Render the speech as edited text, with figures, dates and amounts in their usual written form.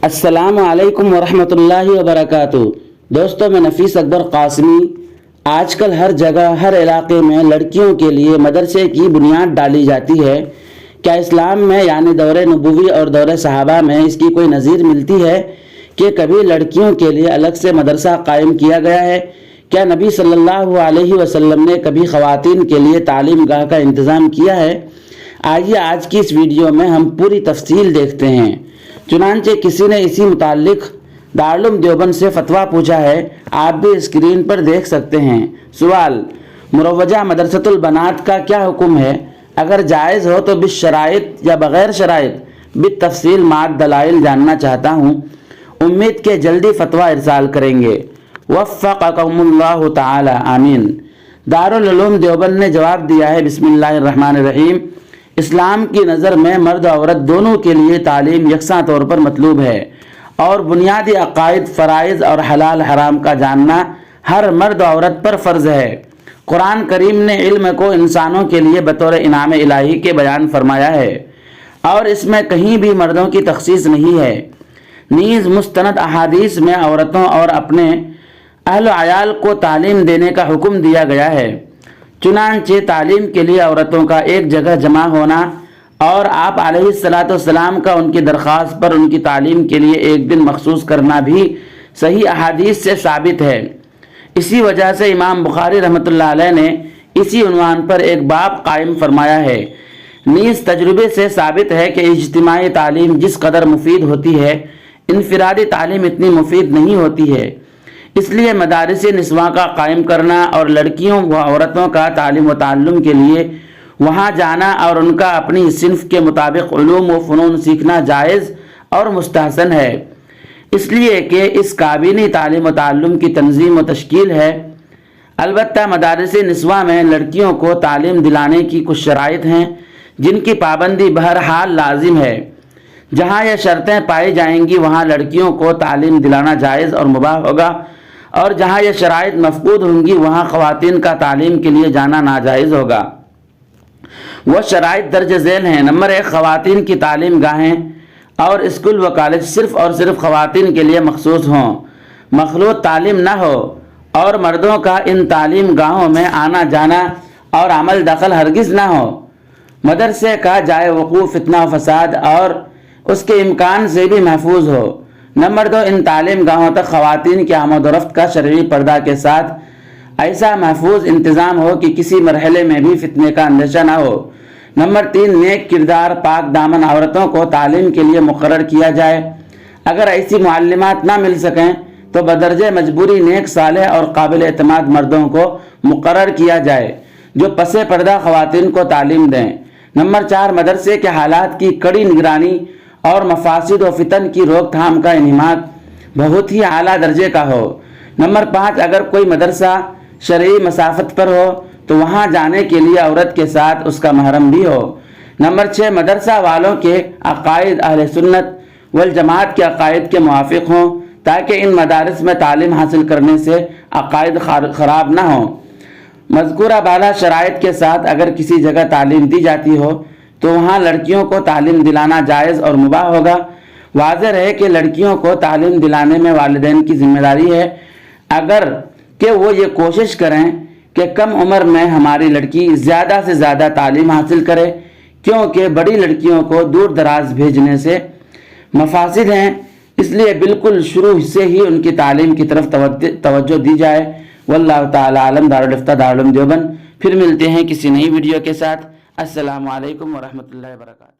السلام علیکم ورحمۃ اللہ وبرکاتہ۔ دوستوں، میں نفیس اکبر قاسمی۔ آج کل ہر جگہ ہر علاقے میں لڑکیوں کے لیے مدرسے کی بنیاد ڈالی جاتی ہے۔ کیا اسلام میں یعنی دور نبوی اور دور صحابہ میں اس کی کوئی نظیر ملتی ہے کہ کبھی لڑکیوں کے لیے الگ سے مدرسہ قائم کیا گیا ہے؟ کیا نبی صلی اللہ علیہ وسلم نے کبھی خواتین کے لیے تعلیم گاہ کا انتظام کیا ہے؟ آئیے آج کی اس ویڈیو میں ہم پوری تفصیل دیکھتے ہیں۔ چنانچہ کسی نے اسی متعلق دارالعلوم دیوبند سے فتویٰ پوچھا ہے، آپ بھی اسکرین پر دیکھ سکتے ہیں۔ سوال: مروجہ مدرسۃ البنات کا کیا حکم ہے؟ اگر جائز ہو تو بالشرائط یا بغیر شرائط بالتفصیل مع دلائل جاننا چاہتا ہوں۔ امید کہ جلدی فتویٰ ارسال کریں گے۔ وفقکم اللہ تعالی، آمین۔ دارالعلوم دیوبند نے جواب دیا ہے، بسم اللہ الرحمن الرحیم۔ اسلام کی نظر میں مرد و عورت دونوں کے لیے تعلیم یکساں طور پر مطلوب ہے، اور بنیادی عقائد، فرائض اور حلال حرام کا جاننا ہر مرد و عورت پر فرض ہے۔ قرآن کریم نے علم کو انسانوں کے لیے بطور انعام الہی کے بیان فرمایا ہے، اور اس میں کہیں بھی مردوں کی تخصیص نہیں ہے۔ نیز مستند احادیث میں عورتوں اور اپنے اہل و عیال کو تعلیم دینے کا حکم دیا گیا ہے۔ چنانچہ تعلیم کے لیے عورتوں کا ایک جگہ جمع ہونا اور آپ علیہ السلام کا ان کی درخواست پر ان کی تعلیم کے لیے ایک دن مخصوص کرنا بھی صحیح احادیث سے ثابت ہے۔ اسی وجہ سے امام بخاری رحمۃ اللہ علیہ نے اسی عنوان پر ایک باب قائم فرمایا ہے۔ نیز تجربے سے ثابت ہے کہ اجتماعی تعلیم جس قدر مفید ہوتی ہے، انفرادی تعلیم اتنی مفید نہیں ہوتی ہے۔ اس لیے مدارس نسواں کا قائم کرنا اور لڑکیوں و عورتوں کا تعلیم و تعلم کے لیے وہاں جانا اور ان کا اپنی صنف کے مطابق علوم و فنون سیکھنا جائز اور مستحسن ہے، اس لیے کہ اس کابینی تعلیم و تعلم کی تنظیم و تشکیل ہے۔ البتہ مدارس نسواں میں لڑکیوں کو تعلیم دلانے کی کچھ شرائط ہیں جن کی پابندی بہرحال لازم ہے۔ جہاں یہ شرطیں پائی جائیں گی وہاں لڑکیوں کو تعلیم دلانا جائز اور مباح ہوگا، اور جہاں یہ شرائط مفقود ہوں گی وہاں خواتین کا تعلیم کے لیے جانا ناجائز ہوگا۔ وہ شرائط درج ذیل ہیں: نمبر 1، خواتین کی تعلیم گاہیں اور اسکول و کالج صرف اور صرف خواتین کے لیے مخصوص ہوں، مخلوط تعلیم نہ ہو، اور مردوں کا ان تعلیم گاہوں میں آنا جانا اور عمل دخل ہرگز نہ ہو۔ مدرسے کا جائے وقوع فتنہ و فساد اور اس کے امکان سے بھی محفوظ ہو۔ نمبر 2، ان تعلیم گاہوں تک خواتین کی آمد و رفت کا شرعی پردہ کے ساتھ ایسا محفوظ انتظام ہو کہ کسی مرحلے میں بھی فتنے کا اندیشہ نہ ہو۔ نمبر 3، نیک کردار پاک دامن عورتوں کو تعلیم کے لیے مقرر کیا جائے۔ اگر ایسی معلمات نہ مل سکیں تو بدرجہ مجبوری نیک صالح اور قابل اعتماد مردوں کو مقرر کیا جائے جو پس پردہ خواتین کو تعلیم دیں۔ نمبر 4، مدرسے کے حالات کی کڑی نگرانی اور مفاسد و فتن کی روک تھام کا انہماک بہت ہی اعلیٰ درجے کا ہو۔ نمبر 5، اگر کوئی مدرسہ شرعی مسافت پر ہو تو وہاں جانے کے لیے عورت کے ساتھ اس کا محرم بھی ہو۔ نمبر 6، مدرسہ والوں کے عقائد اہل سنت والجماعت کے عقائد کے موافق ہوں تاکہ ان مدارس میں تعلیم حاصل کرنے سے عقائد خراب نہ ہوں۔ مذکورہ بالا شرائط کے ساتھ اگر کسی جگہ تعلیم دی جاتی ہو تو وہاں لڑکیوں کو تعلیم دلانا جائز اور مباح ہوگا۔ واضح رہے کہ لڑکیوں کو تعلیم دلانے میں والدین کی ذمہ داری ہے، اگر کہ وہ یہ کوشش کریں کہ کم عمر میں ہماری لڑکی زیادہ سے زیادہ تعلیم حاصل کرے، کیونکہ بڑی لڑکیوں کو دور دراز بھیجنے سے مفاسد ہیں۔ اس لیے بالکل شروع سے ہی ان کی تعلیم کی طرف توجہ دی جائے۔ واللہ تعالی عالم۔ دارالفتہ دارالعلوم دیوبند۔ پھر ملتے ہیں کسی نئی ویڈیو کے ساتھ۔ السلام علیکم ورحمۃ اللہ وبرکاتہ۔